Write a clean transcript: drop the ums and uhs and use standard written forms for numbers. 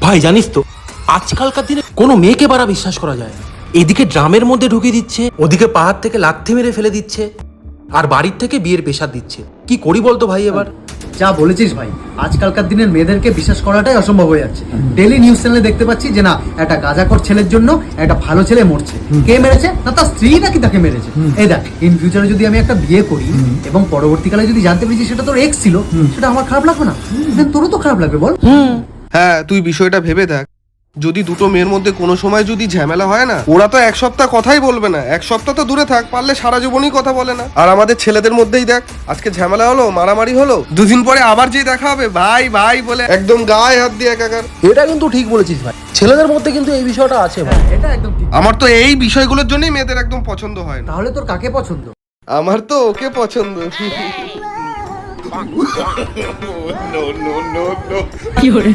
ভাই জানিস তো আজকালকার দিনে কোনো মেয়েকে বাড়া বিশ্বাস করা যায় না। এদিকে ড্রামের মধ্যে ঢুকিয়ে দিচ্ছে, ওদিকে পাহাড় থেকে লাথি মেরে ফেলে দিচ্ছে, আর বাড়ির থেকে বিয়ের পেশার দিচ্ছে। কি করি বলতো ভাই এবার? যা বলেছিস ভাই, আজকালকার দিনের মেয়েদেরকে বিশ্বাস করাটাই অসম্ভব হয়ে যাচ্ছে। ডেলি নিউজ চ্যানেলে দেখতে পাচ্ছি যে না, একটা গাঁজাখোর ছেলের জন্য একটা ভালো ছেলে মরছে। কে মেরেছে? না তার স্ত্রী নাকি তাকে মেরেছে। এই দেখ, ইন ফিউচারে যদি আমি একটা বিয়ে করি এবং পরবর্তীকালে যদি জানতে পারি যে সেটা তোর এক্স ছিল, সেটা আমার খারাপ লাগবে না? দেন তোরও তো খারাপ লাগবে, বল? হ্যাঁ, তুই বিষয়টা ভেবে দেখ। যদি দুটো মেয়ের মধ্যে কোনো সময় যদি ঝামেলা হয় না, ওরা তো এক সপ্তাহ কথাই বলবে না। এক সপ্তাহ তো দূরে থাক, পারলে সারা জীবনই কথা বলে না। আর আমাদের ছেলেদের মধ্যেই দেখ, আজকে ঝামেলা হলো, মারামারি হলো, দুদিন পরে আবার যেই দেখা হবে ভাই ভাই বলে একদম গায়ে হাত দিয়ে একাকার। এটা কিন্তু ঠিক বলেছিস ভাই, ছেলেদের মধ্যে কিন্তু এই বিষয়টা আছে ভাই। এটা একদম ঠিক। আমার তো এই বিষয়গুলোর জন্যই মেয়েদের একদম পছন্দ হয় না। তাহলে তোর কাকে পছন্দ? আমার তো ওকে পছন্দ। কি hore